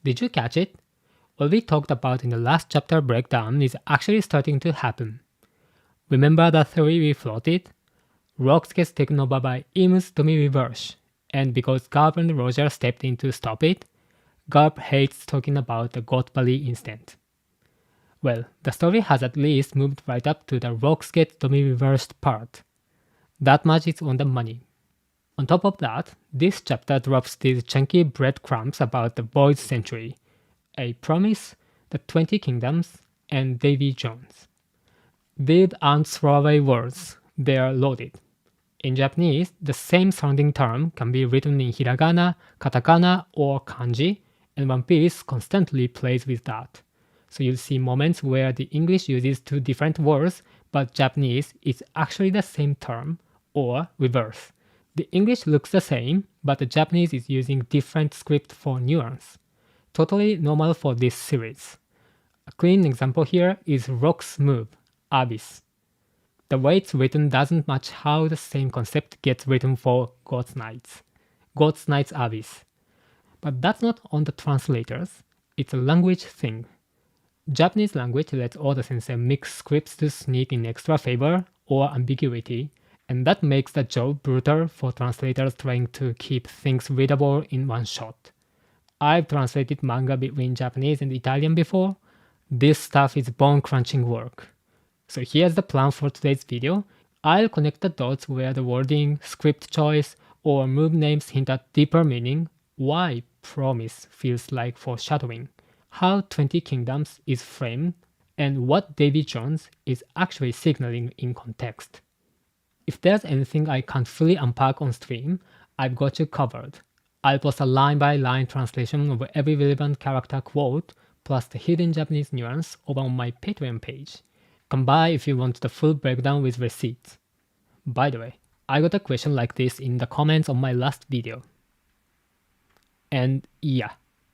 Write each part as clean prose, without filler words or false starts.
Did you catch it? What we talked about in the last chapter breakdown is actually starting to happen. Remember the theory we floated? Rocks gets taken over by Im's Tommy reverse, and because Garp and Roger stepped in to stop it, Garp hates talking about the God Valley incident. Well, the story has at least moved right up to the Rocks get Tommy reversed part. That much is on the money. On top of that, this chapter drops these chunky breadcrumbs about the Void Century, a promise, the 20 Kingdoms, and Davy Jones. These aren't throwaway words, they are loaded. In Japanese, the same sounding term can be written in hiragana, katakana, or kanji, and One Piece constantly plays with that. So you'll see moments where the English uses two different words, but Japanese is actually the same term, or reverse. The English looks the same, but the Japanese is using different script for nuance. Totally normal for this series. A clean example here is Rock's move, Abyss. The way it's written doesn't match how the same concept gets written for God's Knights. God's Knights Abyss. But that's not on the translators, it's a language thing. Japanese language lets Oda Sensei mix scripts to sneak in extra favor or ambiguity, and that makes the job brutal for translators trying to keep things readable in one shot. I've translated manga between Japanese and Italian before. This stuff is bone-crunching work. So here's the plan for today's video. I'll connect the dots where the wording, script choice, or move names hint at deeper meaning, why promise feels like foreshadowing, how 20 Kingdoms is framed, and what Davy Jones is actually signaling in context. If there's anything I can't fully unpack on stream, I've got you covered. I'll post a line-by-line translation of every relevant character quote, plus the hidden Japanese nuance over on my Patreon page. Come by if you want the full breakdown with receipts. By the way, I got a question like this in the comments on my last video. And yeah,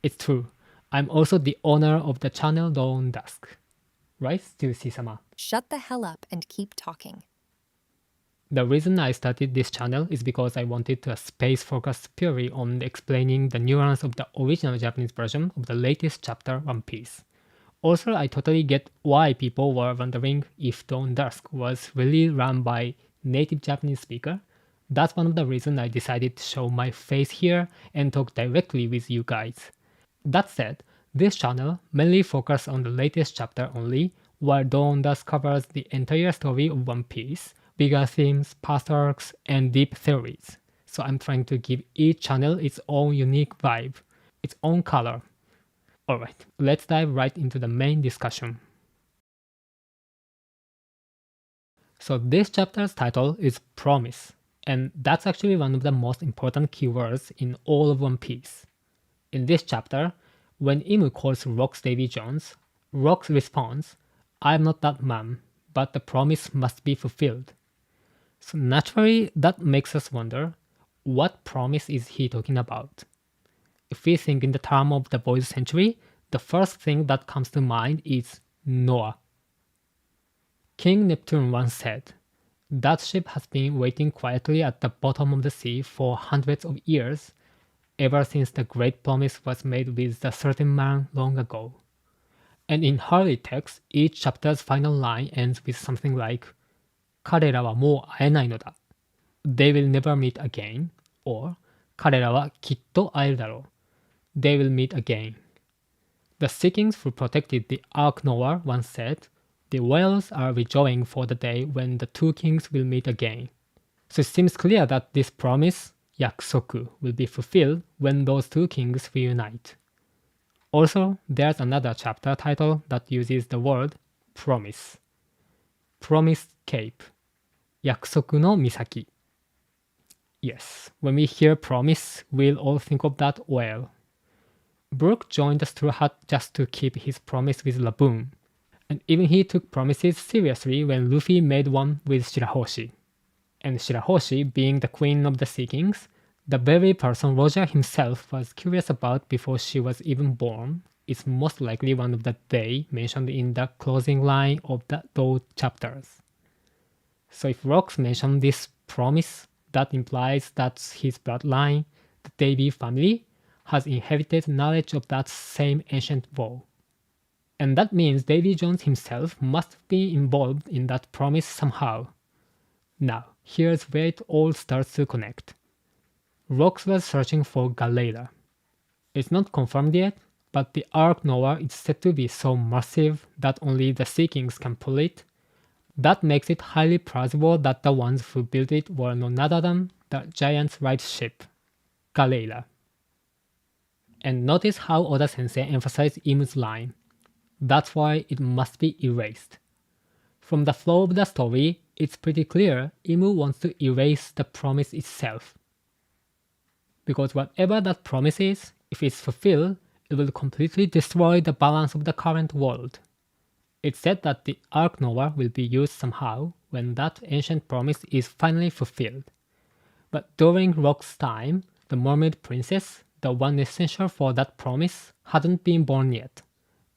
it's true. I'm also the owner of the channel Dawn Dusk. Right, Stussy-sama? Shut the hell up and keep talking. The reason I started this channel is because I wanted a space-focused theory on explaining the nuance of the original Japanese version of the latest chapter One Piece. Also, I totally get why people were wondering if Dawn Dusk was really run by native Japanese speaker. That's one of the reasons I decided to show my face here and talk directly with you guys. That said, this channel mainly focuses on the latest chapter only, while Dawn Dusk covers the entire story of One Piece, bigger themes, past arcs, and deep theories. So I'm trying to give each channel its own unique vibe, its own color. Alright, let's dive right into the main discussion. So this chapter's title is Promise, and that's actually one of the most important keywords in all of One Piece. In this chapter, when Imu calls Rocks Davy Jones, Rocks responds, "I'm not that man, but the promise must be fulfilled." So naturally, that makes us wonder, what promise is he talking about? If we think in the term of the Void Century, the first thing that comes to mind is Noah. King Neptune once said, "That ship has been waiting quietly at the bottom of the sea for hundreds of years, ever since the great promise was made with a certain man long ago." And in Harley text, each chapter's final line ends with something like, 彼らはもう会えないのだ. They will never meet again, or 彼らはきっと会えるだろう. They will meet again. The Sea Kings who protected the Ark Noah once said, "The whales are rejoicing for the day when the two kings will meet again." So it seems clear that this promise, yakusoku, will be fulfilled when those two kings reunite. Also, there's another chapter title that uses the word promise. Promise Cape. Yakusoku no Misaki. Yes, when we hear promise, we'll all think of that whale. Brook joined the Straw Hat just to keep his promise with Laboon, and even he took promises seriously when Luffy made one with Shirahoshi. And Shirahoshi, being the queen of the Sea Kings, the very person Roger himself was curious about before she was even born, is most likely one of the they mentioned in the closing line of those chapters. So if Rocks mentioned this promise, that implies that's his bloodline, the Davy family. has inherited knowledge of that same ancient war. And that means Davy Jones himself must be involved in that promise somehow. Now, here's where it all starts to connect. Rox was searching for Galera. It's not confirmed yet, but the Ark Noah is said to be so massive that only the Sea Kings can pull it. That makes it highly plausible that the ones who built it were none other than the giant's right ship, Galera. And notice how Oda Sensei emphasized Imu's line. That's why it must be erased. From the flow of the story, it's pretty clear Imu wants to erase the promise itself. Because whatever that promise is, if it's fulfilled, it will completely destroy the balance of the current world. It's said that the Ark Noah will be used somehow when that ancient promise is finally fulfilled. But during Rock's time, the mermaid princess, the one essential for that promise, hadn't been born yet.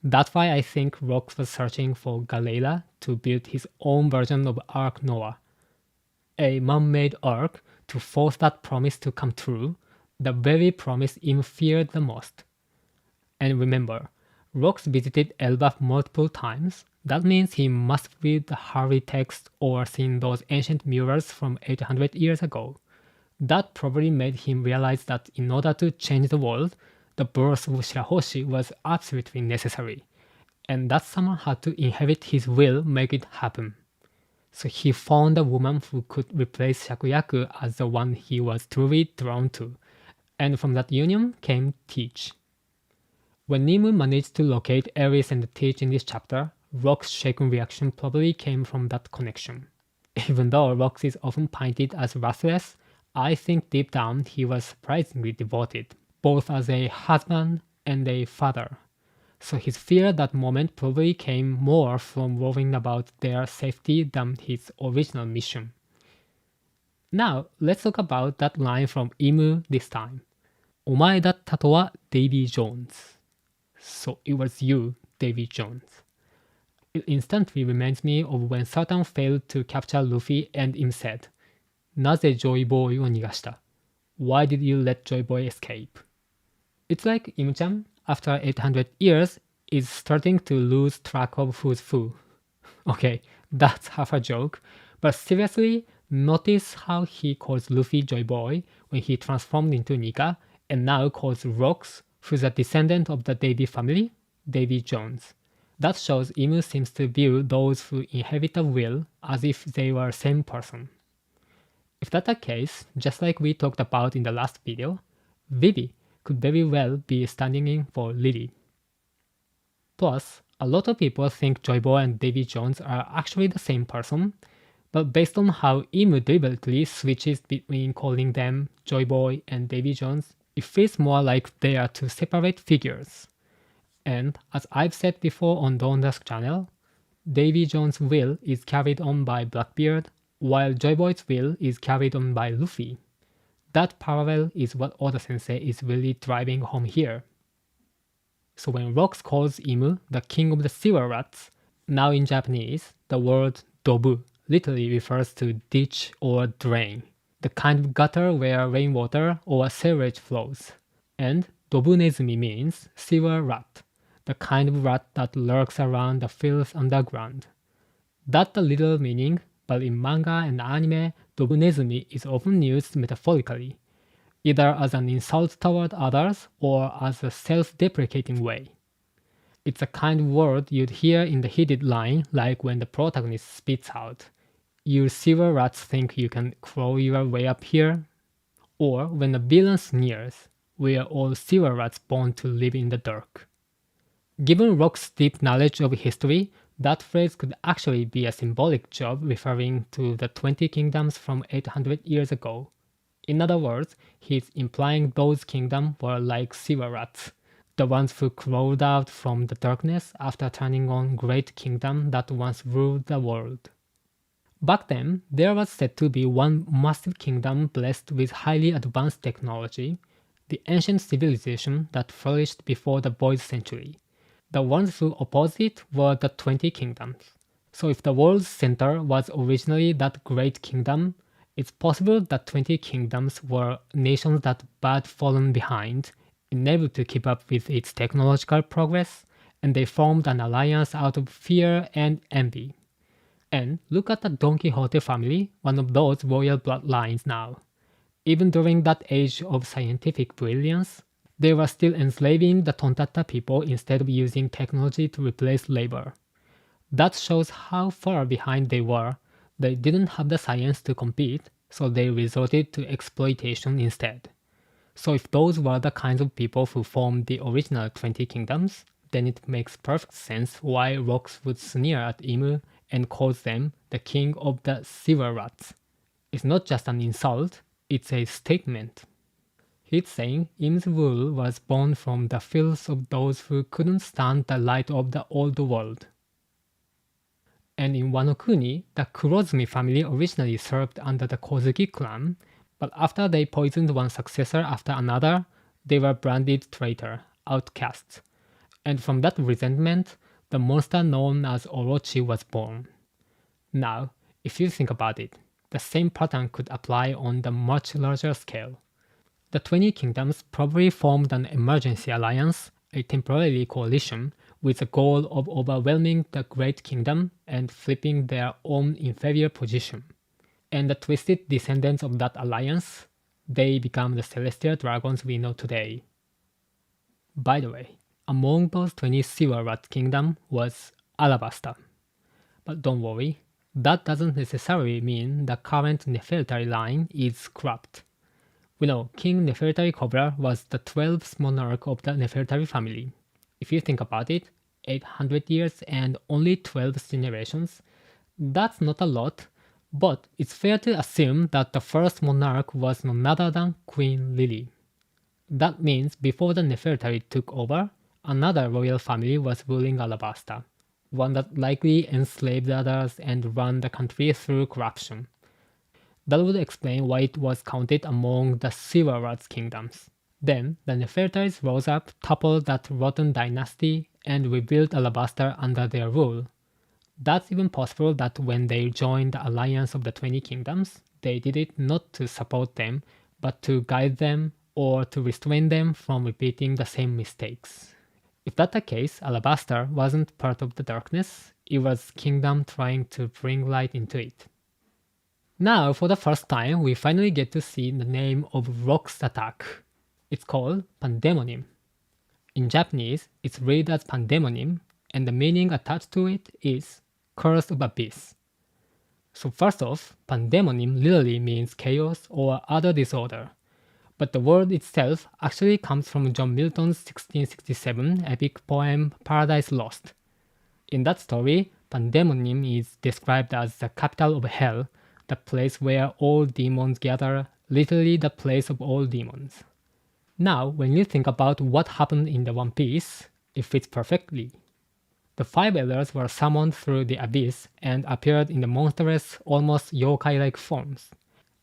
That's why I think Rock was searching for Galera to build his own version of Ark Noah. A man-made ark to force that promise to come true, the very promise Im feared the most. And remember, Rox visited Elbaf multiple times. That means he must read the Harry text or seen those ancient mirrors from 800 years ago. That probably made him realize that in order to change the world, the birth of Shirahoshi was absolutely necessary, and that someone had to inherit his will make it happen. So he found a woman who could replace Shakuyaku as the one he was truly drawn to, and from that union came Teach. When Nimue managed to locate Aries and Teach in this chapter, Rock's shaken reaction probably came from that connection. Even though Rox is often painted as ruthless, I think deep down he was surprisingly devoted, both as a husband and a father. So his fear that moment probably came more from worrying about their safety than his original mission. Now, let's talk about that line from Imu this time. お前だったとは Davy Jones. So it was you, Davy Jones. It instantly reminds me of when Satan failed to capture Luffy and Im said, なぜ Joyboy を逃がした? Why did you let Joyboy escape? It's like Im-chan, after 800 years, is starting to lose track of who's who. Okay, that's half a joke, but seriously, notice how he calls Luffy Joyboy when he transformed into Nika, and now calls Rox, who's a descendant of the Davy family, Davy Jones. That shows Imu seems to view those who inherit a will as if they were same person. If that's the case, just like we talked about in the last video, Vivi could very well be standing in for Lily. Plus, a lot of people think Joyboy and Davy Jones are actually the same person, but based on how Imu deliberately switches between calling them Joyboy and Davy Jones, it feels more like they are two separate figures. And as I've said before on the Dusk channel, Davy Jones' will is carried on by Blackbeard, while Joyboy's will is carried on by Luffy. That parallel is what Oda Sensei is really driving home here. So when Rox calls Imu the king of the sewer rats, now in Japanese, the word dobu literally refers to ditch or drain, the kind of gutter where rainwater or sewage flows. And dobunezumi means sewer rat, the kind of rat that lurks around the filth underground. That's the literal meaning, but in manga and anime, dobunezumi is often used metaphorically, either as an insult toward others or as a self-deprecating way. It's a kind of word you'd hear in the heated line, like when the protagonist spits out, "You sewer rats think you can crawl your way up here?" Or when the villain sneers, "We are all sewer rats born to live in the dark." Given Rock's deep knowledge of history, that phrase could actually be a symbolic job referring to the 20 kingdoms from 800 years ago. In other words, he's implying those kingdoms were like sewer rats, the ones who crawled out from the darkness after turning on great kingdom that once ruled the world. Back then, there was said to be one massive kingdom blessed with highly advanced technology, the ancient civilization that flourished before the Void Century. The ones who opposed it were the 20 kingdoms. So if the world's center was originally that great kingdom, it's possible that 20 kingdoms were nations that had fallen behind, unable to keep up with its technological progress, and they formed an alliance out of fear and envy. And look at the Don Quixote family, one of those royal bloodlines now. Even during that age of scientific brilliance, they were still enslaving the Tontata people instead of using technology to replace labor. That shows how far behind they were. They didn't have the science to compete, so they resorted to exploitation instead. So if those were the kinds of people who formed the original 20 kingdoms, then it makes perfect sense why Rocks would sneer at Imu and calls them the king of the sewer rats. It's not just an insult, it's a statement. He's saying Imu's rule was born from the filth of those who couldn't stand the light of the old world. And in Wano Kuni, the Kurozumi family originally served under the Kozuki clan, but after they poisoned one successor after another, they were branded traitor, outcasts. And from that resentment, the monster known as Orochi was born. Now, if you think about it, the same pattern could apply on the much larger scale. The 20 kingdoms probably formed an emergency alliance, a temporary coalition, with the goal of overwhelming the Great Kingdom and flipping their own inferior position. And the twisted descendants of that alliance, they become the celestial dragons we know today. By the way, among those 20 sewer rat kingdom was Alabasta. But don't worry, that doesn't necessarily mean the current Nefertari line is corrupt. We know King Nefertari Cobra was the 12th monarch of the Nefertari family. If you think about it, 800 years and only 12 generations, that's not a lot, but it's fair to assume that the first monarch was none other than Queen Lily. That means before the Nefertari took over, another royal family was ruling Alabasta, one that likely enslaved others and ran the country through corruption. That would explain why it was counted among the sewer rats kingdoms. Then, the Nefertaris rose up, toppled that rotten dynasty, and rebuilt Alabasta under their rule. That's even possible that when they joined the alliance of the 20 kingdoms, they did it not to support them, but to guide them or to restrain them from repeating the same mistakes. If that's the case, Alabasta wasn't part of the darkness, it was kingdom trying to bring light into it. Now, for the first time, we finally get to see the name of Rock's attack. It's called Pandemonium. In Japanese, it's read as Pandemonium, and the meaning attached to it is Curse of Abyss. So first off, Pandemonium literally means chaos or other disorder. But the word itself actually comes from John Milton's 1667 epic poem Paradise Lost. In that story, Pandemonium is described as the capital of hell, the place where all demons gather, literally the place of all demons. Now, when you think about what happened in the One Piece, it fits perfectly. The five elders were summoned through the abyss and appeared in the monstrous, almost yokai-like forms.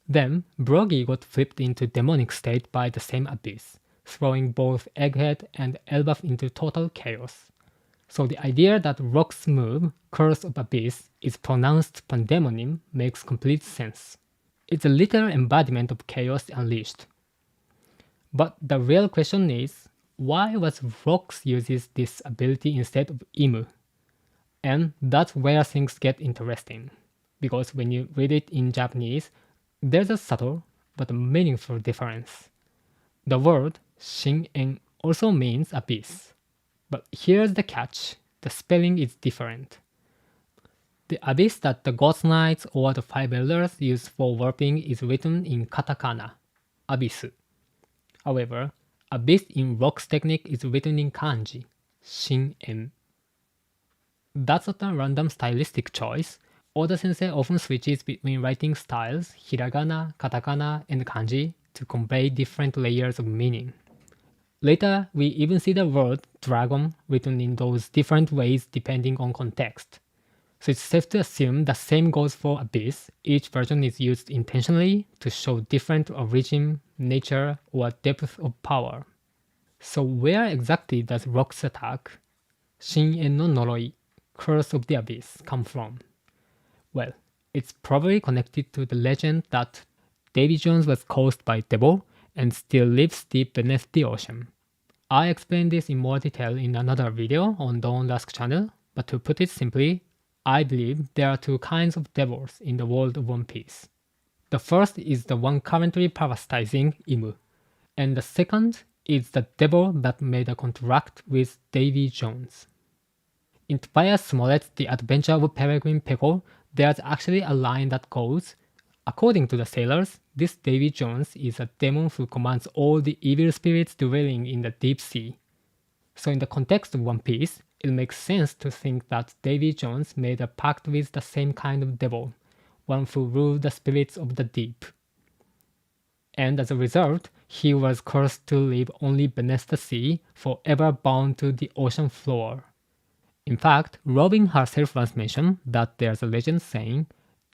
Then, Brogy got flipped into demonic state by the same abyss, throwing both Egghead and Elbaf into total chaos. So the idea that Rock's move, Curse of Abyss, is pronounced Pandemonium makes complete sense. It's a literal embodiment of chaos unleashed. But the real question is, why was Rocks uses this ability instead of Imu? And that's where things get interesting, because when you read it in Japanese, there's a subtle but meaningful difference. The word Shin-en also means abyss, but here's the catch, the spelling is different. The abyss that the Ghost Knights or the Five Elders use for warping is written in katakana, abyssu. However, abyss in Rock's technique is written in kanji, Shin-en. That's not a random stylistic choice. Oda Sensei often switches between writing styles, hiragana, katakana, and kanji, to convey different layers of meaning. Later, we even see the word dragon written in those different ways depending on context. So it's safe to assume the same goes for abyss. Each version is used intentionally to show different origin, nature, or depth of power. So where exactly does Rock's attack, Shin-en no Noroi, Curse of the Abyss, come from? Well, it's probably connected to the legend that Davy Jones was caused by devil and still lives deep beneath the ocean. I explained this in more detail in another video on Dawn Dusk channel, but to put it simply, I believe there are two kinds of devils in the world of One Piece. The first is the one currently parasitizing Imu, and the second is the devil that made a contract with Davy Jones. In Tobias Smollett's The Adventure of Peregrine Pickle, there's actually a line that goes, according to the sailors, this Davy Jones is a demon who commands all the evil spirits dwelling in the deep sea. So in the context of One Piece, it makes sense to think that Davy Jones made a pact with the same kind of devil, one who ruled the spirits of the deep. And as a result, he was cursed to live only beneath the sea, forever bound to the ocean floor. In fact, Robin herself once mentioned that there's a legend saying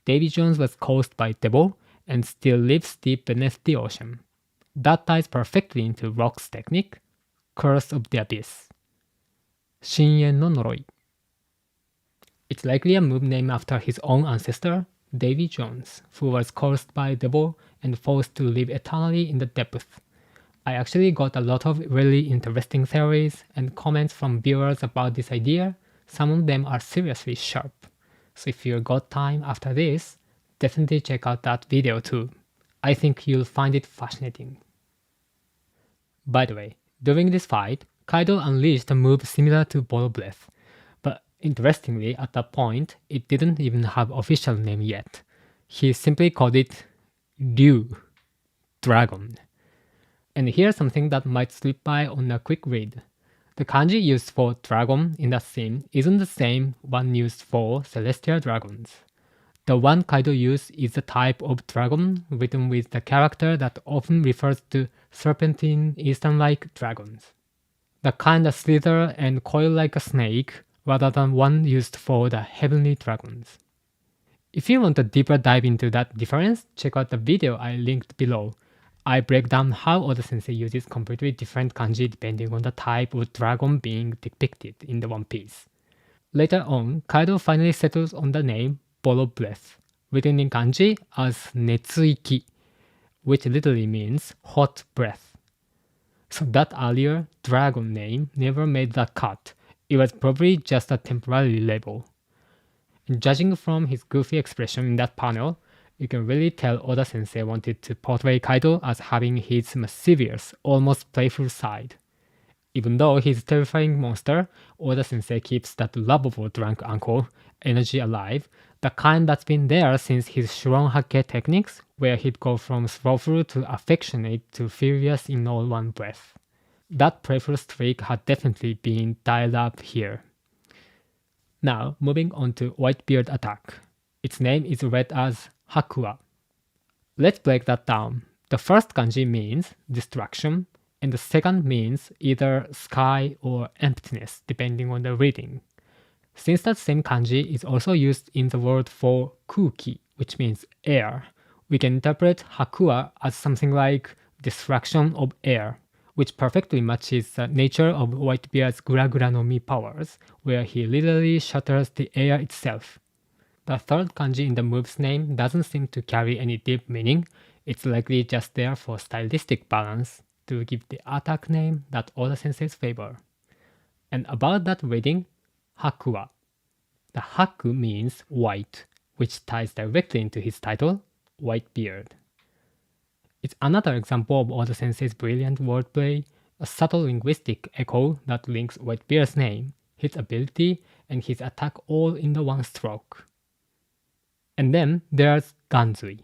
Davy Jones was caused by devil and still lives deep beneath the ocean. That ties perfectly into Rock's technique, Curse of the Abyss. Shinyen no Noroi. It's likely a move named after his own ancestor, Davy Jones, who was cursed by devil and forced to live eternally in the depths. I actually got a lot of really interesting theories and comments from viewers about this idea. Some of them are seriously sharp. So if you got time after this, definitely check out that video too. I think you'll find it fascinating. By the way, during this fight, Kaido unleashed a move similar to Bolo Breath, but interestingly at that point, it didn't even have official name yet. He simply called it Ryu, Dragon. And here's something that might slip by on a quick read. The kanji used for dragon in that scene isn't the same one used for celestial dragons. The one Kaido used is the type of dragon written with the character that often refers to serpentine eastern-like dragons. The kind that slither and coil like a snake rather than one used for the heavenly dragons. If you want a deeper dive into that difference, check out the video I linked below. I break down how Oda Sensei uses completely different kanji depending on the type of dragon being depicted in the One Piece. Later on, Kaido finally settles on the name Bolo Breath, written in kanji as Netsuiki, which literally means hot breath. So that earlier dragon name never made that cut. It was probably just a temporary label. And judging from his goofy expression in that panel, you can really tell Oda Sensei wanted to portray Kaido as having his mischievous, almost playful side. Even though he's a terrifying monster, Oda Sensei keeps that lovable drunk uncle energy alive, the kind that's been there since his Shuron-hake techniques, where he'd go from slothful to affectionate to furious in all one breath. That playful streak had definitely been dialed up here. Now, moving on to Whitebeard attack. Its name is read as Hakua. Let's break that down. The first kanji means destruction, and the second means either sky or emptiness, depending on the reading. Since that same kanji is also used in the word for kuki, which means air, we can interpret Hakua as something like destruction of air, which perfectly matches the nature of Whitebeard's Gura no Mi powers, where he literally shatters the air itself. The third kanji in the move's name doesn't seem to carry any deep meaning, it's likely just there for stylistic balance to give the attack name that Oda Sensei's favor. And about that reading, Hakua. The Haku means white, which ties directly into his title, Whitebeard. It's another example of Oda Sensei's brilliant wordplay, a subtle linguistic echo that links Whitebeard's name, his ability, and his attack all in the one stroke. And then there's Ganzui.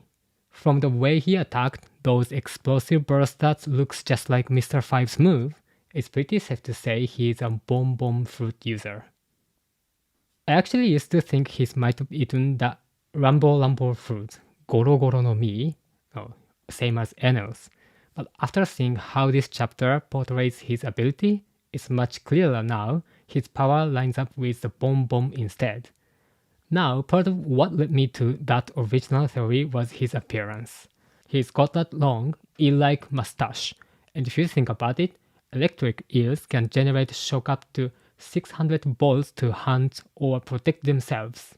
From the way he attacked those explosive bursts that looks just like Mr. Five's move, it's pretty safe to say he's a bomb fruit user. I actually used to think he might have eaten the Rambo fruit, Goro no Mi, same as Enel's, but after seeing how this chapter portrays his ability, it's much clearer now his power lines up with the bomb instead. Now, part of what led me to that original theory was his appearance. He's got that long, eel-like mustache, and if you think about it, electric eels can generate shock up to 600 volts to hunt or protect themselves.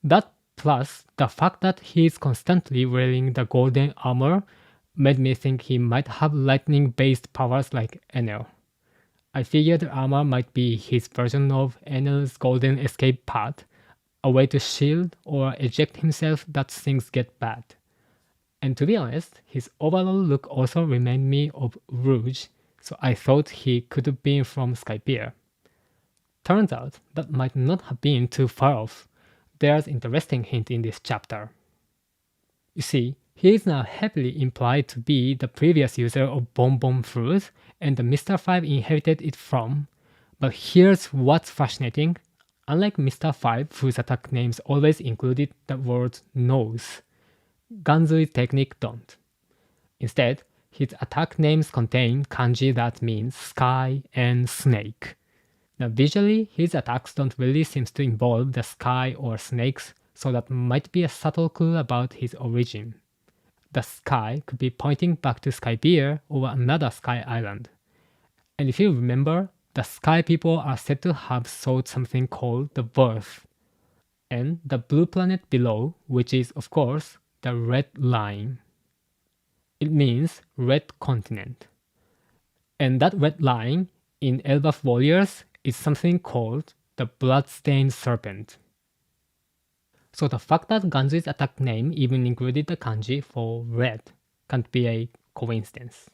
That plus the fact that he's constantly wearing the golden armor made me think he might have lightning-based powers like Enel. I figured the armor might be his version of Enel's golden escape pod, a way to shield or eject himself that things get bad. And to be honest, his overall look also reminded me of Rouge, so I thought he could have been from Skypiea. Turns out that might not have been too far off. There's interesting hint in this chapter. You see, he is now heavily implied to be the previous user of Bon Bon Fruit and the Mr. 5 inherited it from, but here's what's fascinating. Unlike Mr. 5, whose attack names always included the word nose, Ganzui's technique don't. Instead, his attack names contain kanji that means sky and snake. Now visually, his attacks don't really seem to involve the sky or snakes, so that might be a subtle clue about his origin. The sky could be pointing back to Skypiea or another sky island. And if you remember, the sky people are said to have sought something called the birth, and the blue planet below, which is of course the red line. It means red continent. And that red line in Elbaf Warriors is something called the bloodstained serpent. So the fact that Ganzui's attack name even included the kanji for red can't be a coincidence.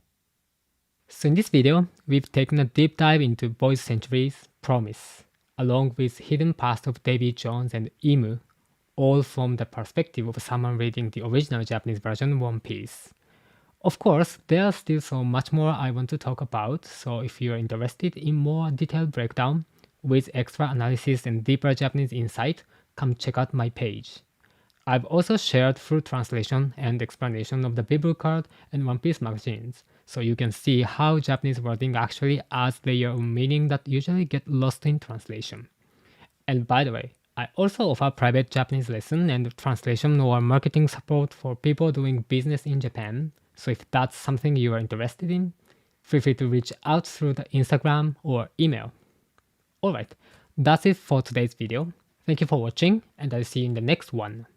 So in this video, we've taken a deep dive into Boys Century's Promise, along with hidden past of Davy Jones and Imu, all from the perspective of someone reading the original Japanese version One Piece. Of course, there's still so much more I want to talk about, so if you're interested in more detailed breakdown with extra analysis and deeper Japanese insight, come check out my page. I've also shared full translation and explanation of the Bible card and One Piece magazines, so you can see how Japanese wording actually adds layer of meaning that usually get lost in translation. And by the way, I also offer private Japanese lesson and translation or marketing support for people doing business in Japan, so if that's something you are interested in, feel free to reach out through the Instagram or email. Alright, that's it for today's video. Thank you for watching, and I'll see you in the next one.